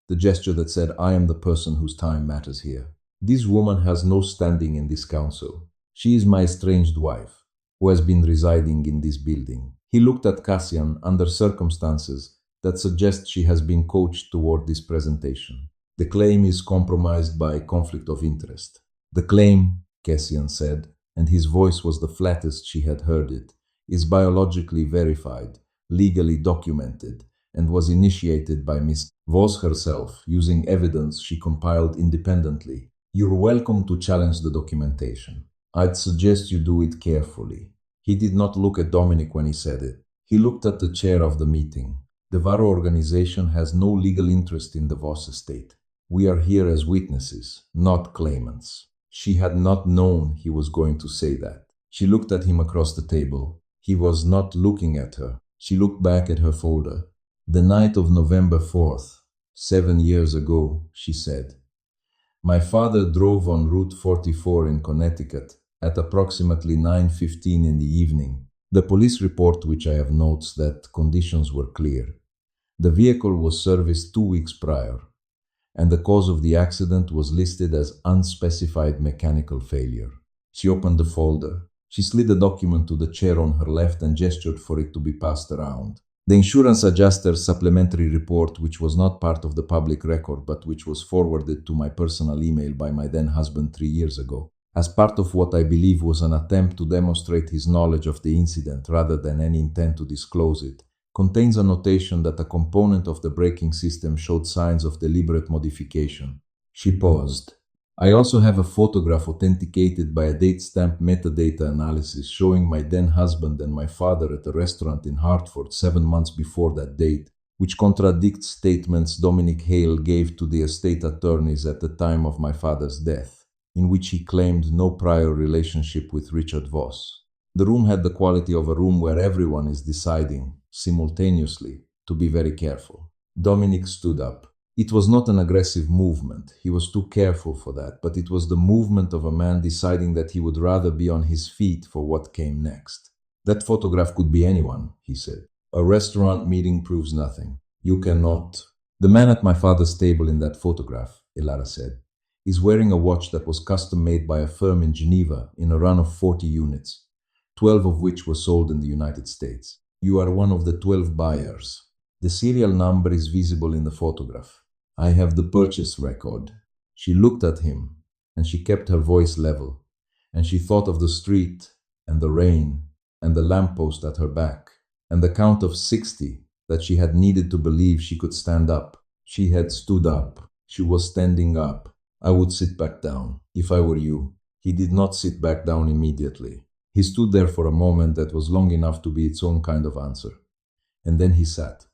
the gesture that said, "I am the person whose time matters here. This woman has no standing in this council. She is my estranged wife, who has been residing in this building." He looked at Cassian under circumstances that suggest she has been coached toward this presentation. "The claim is compromised by conflict of interest." "The claim," Cassian said, and his voice was the flattest she had heard it, "is biologically verified, legally documented, and was initiated by Miss Voss herself, using evidence she compiled independently. You're welcome to challenge the documentation. I'd suggest you do it carefully." He did not look at Dominic when he said it. He looked at the chair of the meeting. "The Varo organization has no legal interest in the Voss estate. We are here as witnesses, not claimants." She had not known he was going to say that. She looked at him across the table. He was not looking at her. She looked back at her folder. "The night of November 4th, 7 years ago," she said. "My father drove on Route 44 in Connecticut at approximately 9:15 in the evening. The police report which I have notes that conditions were clear. The vehicle was serviced 2 weeks prior, and the cause of the accident was listed as unspecified mechanical failure." She opened the folder. She slid a document to the chair on her left and gestured for it to be passed around. "The insurance adjuster's supplementary report, which was not part of the public record but which was forwarded to my personal email by my then husband 3 years ago, as part of what I believe was an attempt to demonstrate his knowledge of the incident rather than any intent to disclose it, contains a notation that a component of the braking system showed signs of deliberate modification." She paused. "I also have a photograph authenticated by a date-stamp metadata analysis showing my then husband and my father at a restaurant in Hartford 7 months before that date, which contradicts statements Dominic Hale gave to the estate attorneys at the time of my father's death, in which he claimed no prior relationship with Richard Voss." The room had the quality of a room where everyone is deciding, simultaneously, to be very careful. Dominic stood up. It was not an aggressive movement, he was too careful for that, but it was the movement of a man deciding that he would rather be on his feet for what came next. "That photograph could be anyone," he said. "A restaurant meeting proves nothing. You cannot—" "The man at my father's table in that photograph," Elara said, "is wearing a watch that was custom-made by a firm in Geneva in a run of 40 units, 12 of which were sold in the United States. You are one of the 12 buyers. The serial number is visible in the photograph. I have the purchase record." She looked at him, and she kept her voice level, and she thought of the street, and the rain, and the lamppost at her back, and the count of 60 that she had needed to believe she could stand up. She had stood up. She was standing up. "I would sit back down, if I were you." He did not sit back down immediately. He stood there for a moment that was long enough to be its own kind of answer. And then he sat.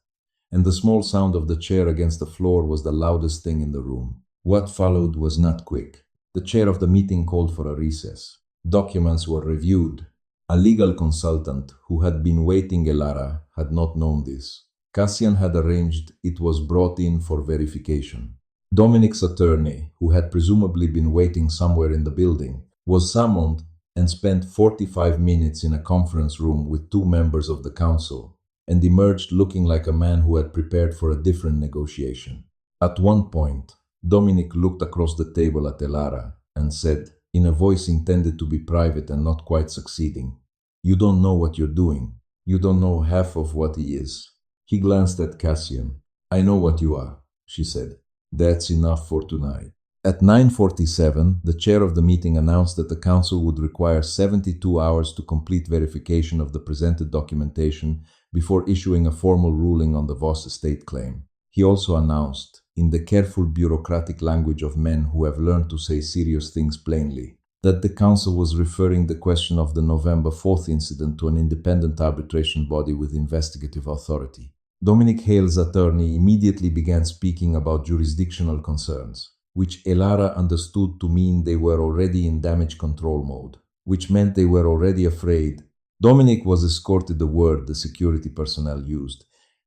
And the small sound of the chair against the floor was the loudest thing in the room. What followed was not quick. The chair of the meeting called for a recess. Documents were reviewed. A legal consultant who had been waiting Elara had not known this. Cassian had arranged it was brought in for verification. Dominic's attorney, who had presumably been waiting somewhere in the building, was summoned and spent 45 minutes in a conference room with two members of the council, and emerged looking like a man who had prepared for a different negotiation. At one point, Dominic looked across the table at Elara and said, in a voice intended to be private and not quite succeeding, "You don't know what you're doing. You don't know half of what he is." He glanced at Cassian. "I know what you are," she said. "That's enough for tonight." At 9:47, the chair of the meeting announced that the council would require 72 hours to complete verification of the presented documentation before issuing a formal ruling on the Voss estate claim. He also announced, in the careful bureaucratic language of men who have learned to say serious things plainly, that the council was referring the question of the November 4th incident to an independent arbitration body with investigative authority. Dominic Hale's attorney immediately began speaking about jurisdictional concerns, which Elara understood to mean they were already in damage control mode, which meant they were already afraid. Dominic was escorted the word the security personnel used,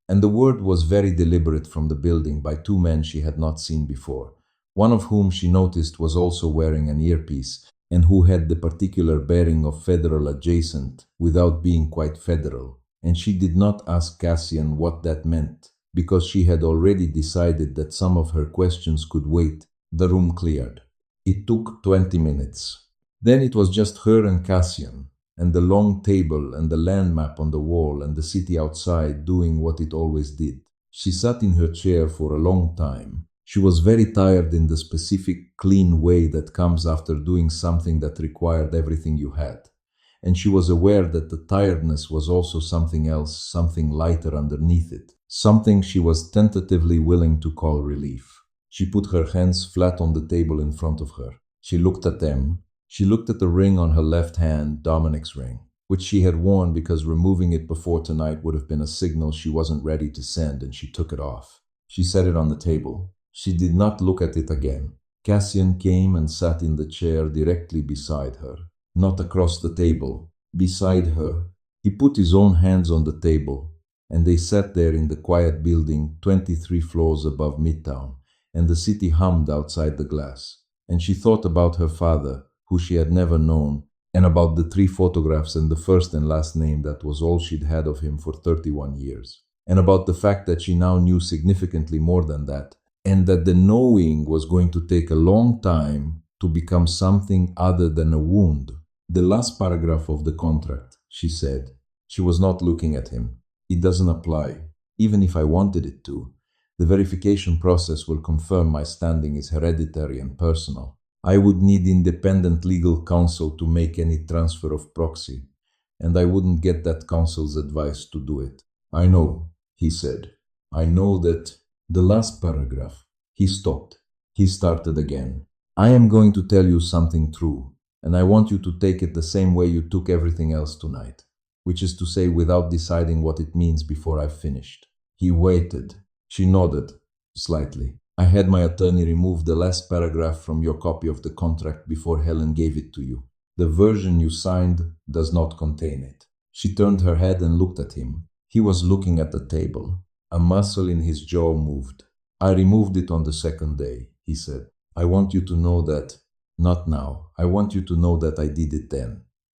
and the word was very deliberate from the building by two men she had not seen before, one of whom she noticed was also wearing an earpiece and who had the particular bearing of federal adjacent without being quite federal, and she did not ask Cassian what that meant, because she had already decided that some of her questions could wait. The room cleared. It took 20 minutes. Then it was just her and Cassian, and the long table and the land map on the wall and the city outside doing what it always did. She sat in her chair for a long time. She was very tired in the specific, clean way that comes after doing something that required everything you had. And she was aware that the tiredness was also something else, something lighter underneath it, something she was tentatively willing to call relief. She put her hands flat on the table in front of her. She looked at them. She looked at the ring on her left hand, Dominic's ring, which she had worn because removing it before tonight would have been a signal she wasn't ready to send, and she took it off. She set it on the table. She did not look at it again. Cassian came and sat in the chair directly beside her, not across the table, beside her. He put his own hands on the table, and they sat there in the quiet building 23 floors above Midtown, and the city hummed outside the glass. And she thought about her father, who she had never known, and about the 3 photographs and the first and last name that was all she'd had of him for 31 years, and about the fact that she now knew significantly more than that, and that the knowing was going to take a long time to become something other than a wound. "The last paragraph of the contract," she said. She was not looking at him. "It doesn't apply, even if I wanted it to. The verification process will confirm my standing is hereditary and personal. I would need independent legal counsel to make any transfer of proxy, and I wouldn't get that counsel's advice to do it." "I know," he said. "I know that." The last paragraph. He stopped. He started again. "I am going to tell you something true, and I want you to take it the same way you took everything else tonight, which is to say without deciding what it means before I've finished." He waited. She nodded, slightly. "I had my attorney remove the last paragraph from your copy of the contract before Helen gave it to you. The version you signed does not contain it." She turned her head and looked at him. He was looking at the table. A muscle in his jaw moved. "I removed it on the second day," he said. "I want you to know that." "Not now. I want you to know that I did it then,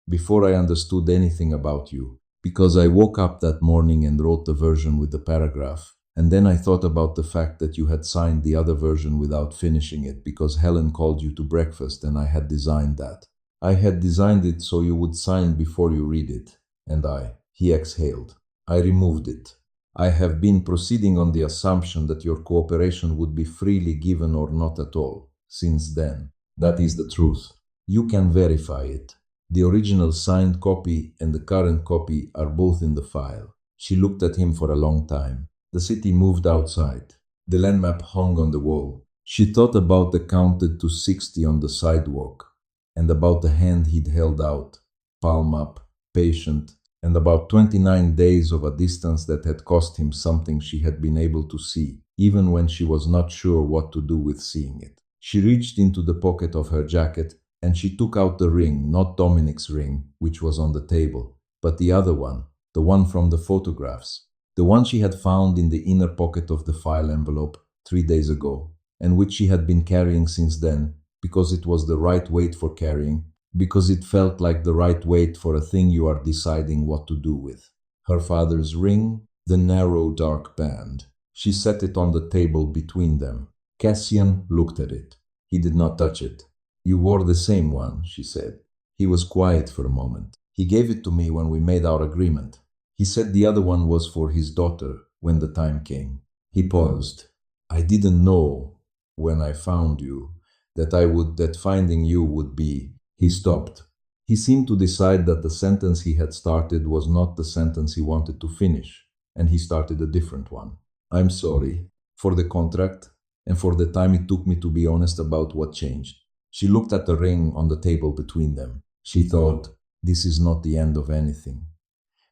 before I understood anything about you, because I woke up that morning and wrote the version with the paragraph. And then I thought about the fact that you had signed the other version without finishing it because Helen called you to breakfast, and I had designed that. I had designed it so you would sign before you read it. And he exhaled. "I removed it. I have been proceeding on the assumption that your cooperation would be freely given or not at all, since then. That is the truth. You can verify it. The original signed copy and the current copy are both in the file." She looked at him for a long time. The city moved outside. The land map hung on the wall. She thought about the counted to 60 on the sidewalk, and about the hand he'd held out, palm up, patient, and about 29 days of a distance that had cost him something she had been able to see, even when she was not sure what to do with seeing it. She reached into the pocket of her jacket and she took out the ring, not Dominic's ring, which was on the table, but the other one, the one from the photographs, the one she had found in the inner pocket of the file envelope 3 days ago, and which she had been carrying since then, because it was the right weight for carrying, because it felt like the right weight for a thing you are deciding what to do with. Her father's ring, the narrow dark band. She set it on the table between them. Cassian looked at it. He did not touch it. You wore the same one, she said. He was quiet for a moment. He gave it to me when we made our agreement. He said the other one was for his daughter when the time came. He paused. I didn't know when I found you that finding you would be. He stopped. He seemed to decide that the sentence he had started was not the sentence he wanted to finish, and he started a different one. I'm sorry for the contract and for the time it took me to be honest about what changed. She looked at the ring on the table between them. She thought, this is not the end of anything.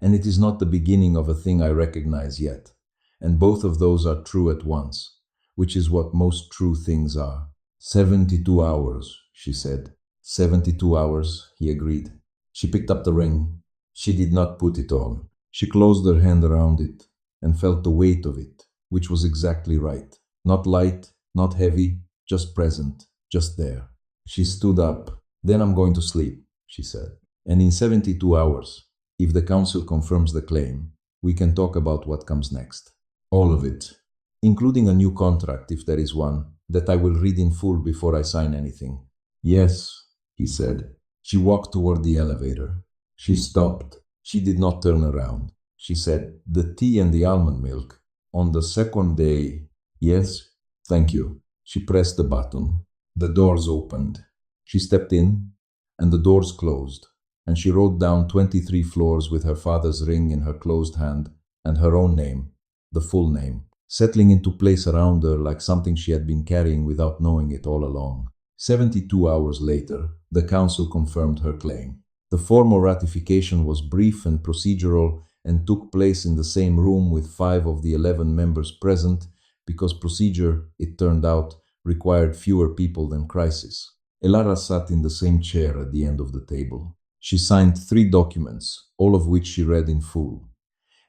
And it is not the beginning of a thing I recognize yet. And both of those are true at once, which is what most true things are. 72 hours, she said. 72 hours, he agreed. She picked up the ring. She did not put it on. She closed her hand around it and felt the weight of it, which was exactly right. Not light, not heavy, just present, just there. She stood up. Then I'm going to sleep, she said. And in 72 hours, if the council confirms the claim, we can talk about what comes next. All of it, including a new contract, if there is one, that I will read in full before I sign anything. Yes, he said. She walked toward the elevator. She stopped. She did not turn around. She said, the tea and the almond milk. On the second day. Yes, thank you. She pressed the button. The doors opened. She stepped in, and the doors closed, and she wrote down 23 floors with her father's ring in her closed hand and her own name, the full name, settling into place around her like something she had been carrying without knowing it all along. 72 hours later, the council confirmed her claim. The formal ratification was brief and procedural and took place in the same room with 5 of the 11 members present because procedure, it turned out, required fewer people than crisis. Elara sat in the same chair at the end of the table. She signed 3 documents, all of which she read in full.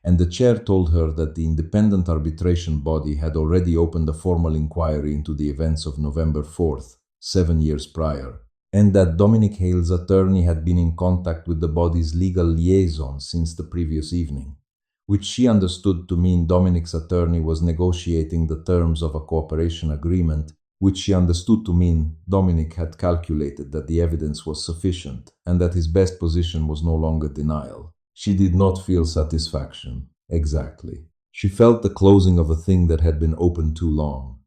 And the chair told her that the independent arbitration body had already opened a formal inquiry into the events of November 4th, 7 years prior, and that Dominic Hale's attorney had been in contact with the body's legal liaison since the previous evening, which she understood to mean Dominic's attorney was negotiating the terms of a cooperation agreement, which she understood to mean Dominic had calculated that the evidence was sufficient and that his best position was no longer denial. She did not feel satisfaction. Exactly. She felt the closing of a thing that had been open too long,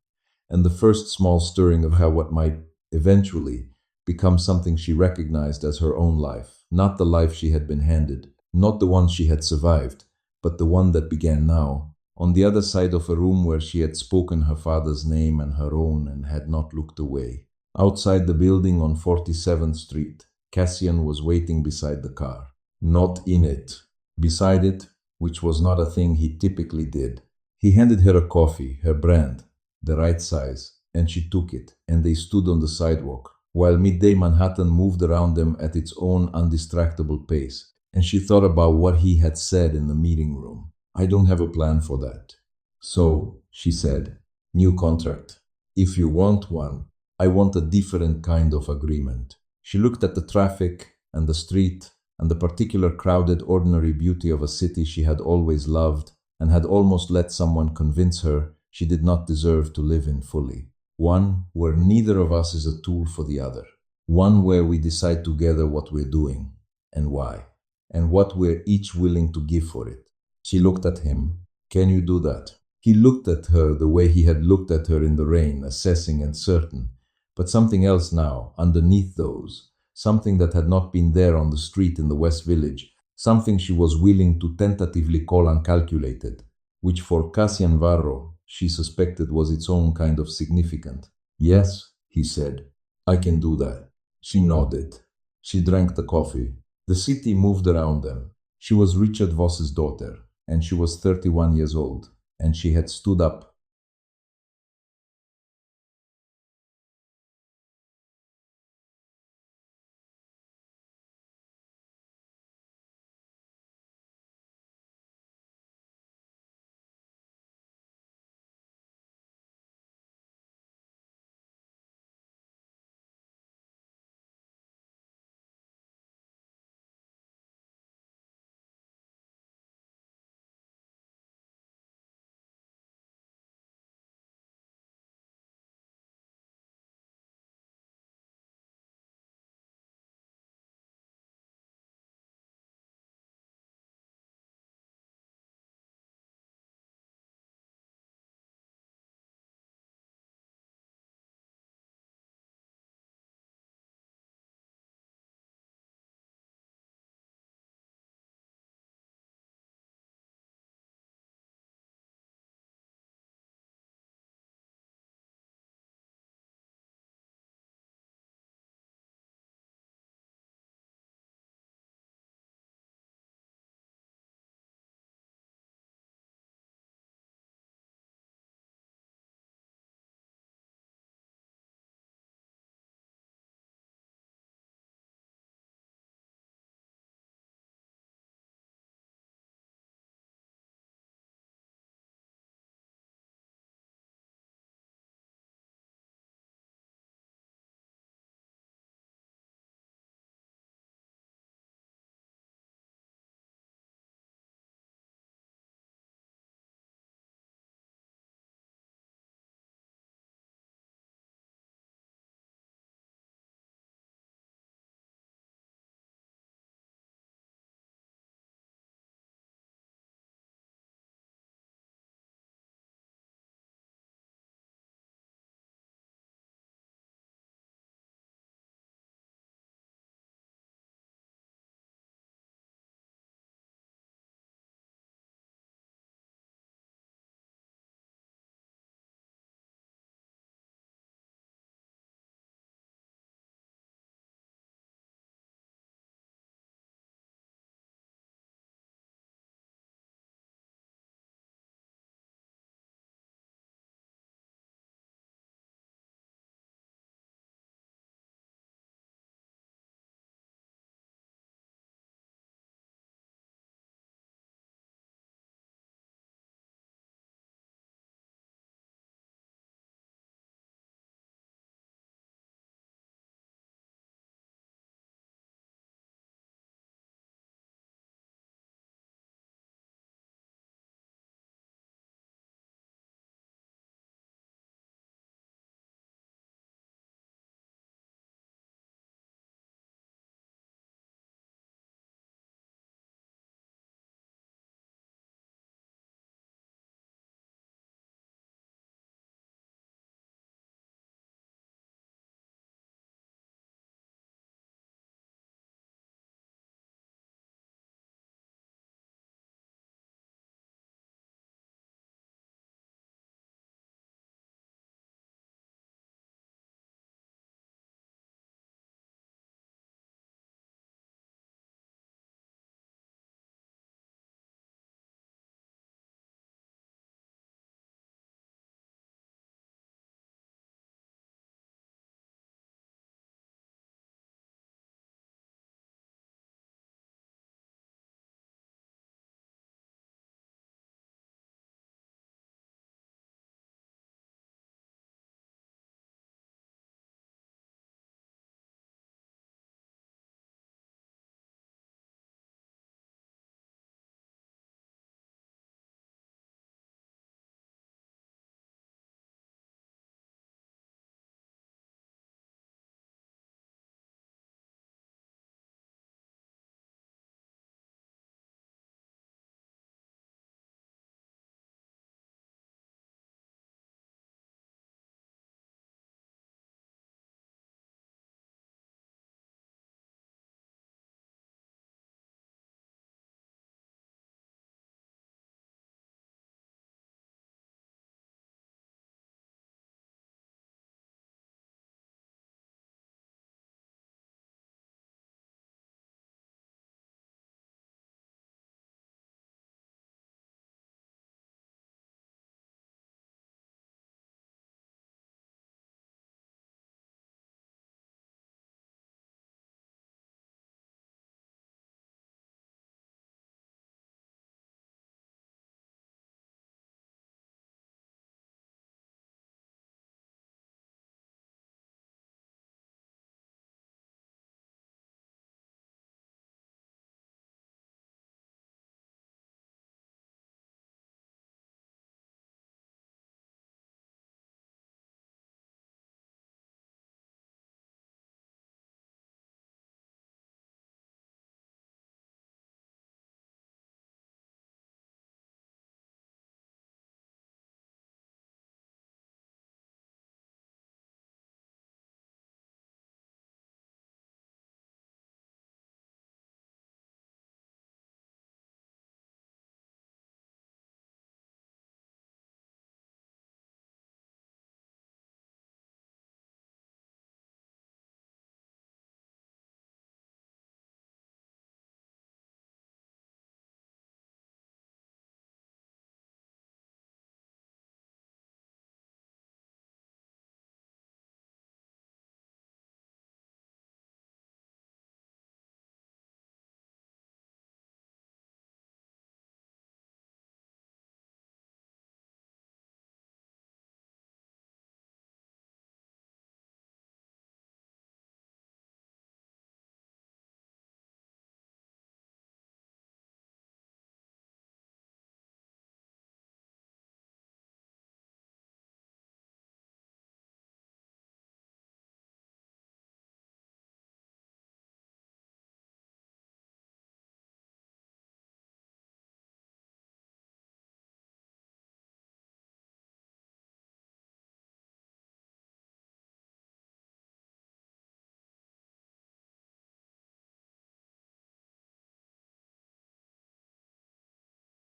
and the first small stirring of how what might eventually become something she recognized as her own life, not the life she had been handed, not the one she had survived, but the one that began now, on the other side of a room where she had spoken her father's name and her own and had not looked away. Outside the building on 47th Street, Cassian was waiting beside the car. Not in it. Beside it, which was not a thing he typically did. He handed her a coffee, her brand, the right size, and she took it, and they stood on the sidewalk, while midday Manhattan moved around them at its own undistractable pace, and she thought about what he had said in the meeting room. I don't have a plan for that. So, she said, new contract. If you want one, I want a different kind of agreement. She looked at the traffic and the street and the particular crowded ordinary beauty of a city she had always loved and had almost let someone convince her she did not deserve to live in fully. One where neither of us is a tool for the other. One where we decide together what we're doing and why, and what we're each willing to give for it. She looked at him. Can you do that? He looked at her the way he had looked at her in the rain, assessing and certain, but something else now, underneath those, something that had not been there on the street in the West Village, something she was willing to tentatively call uncalculated, which for Cassian Varro, she suspected was its own kind of significant. Yes, he said, I can do that. She nodded. She drank the coffee. The city moved around them. She was Richard Voss's daughter, and she was 31 years old, and she had stood up